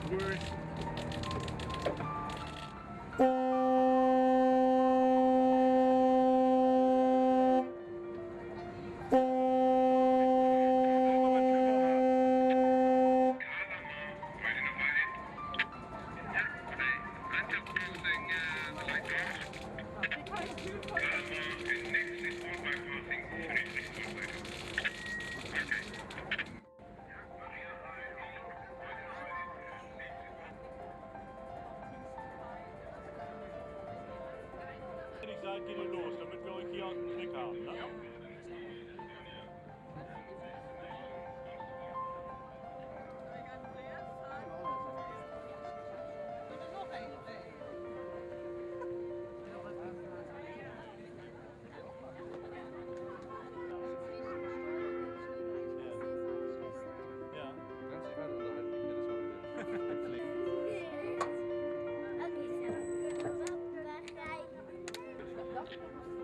Grün. Seid, geht ihr los, damit wir euch hier aus dem Blick haben. Ne?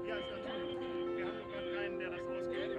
Ja, ist natürlich. Wir haben noch gerade einen, der das ausgeht.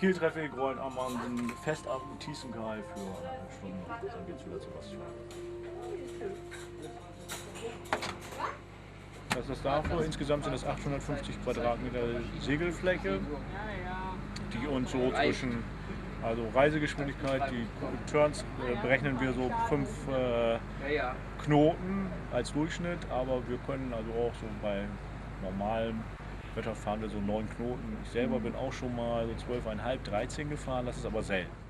Kiel-Traffic rollt Ammann fest ab mit Thiesenkahl für 1,5 Stunden. Dann geht's wieder zu Bastion. Was ist das dafür? Insgesamt sind es 850 Quadratmeter Segelfläche, die uns so zwischen, also Reisegeschwindigkeit, die Turns berechnen wir so 5 Knoten als Durchschnitt, aber wir können also auch so bei normalem Wetter fahren wir so 9 Knoten. Ich selber bin auch schon mal so 12,5, 13 gefahren, das ist aber selten.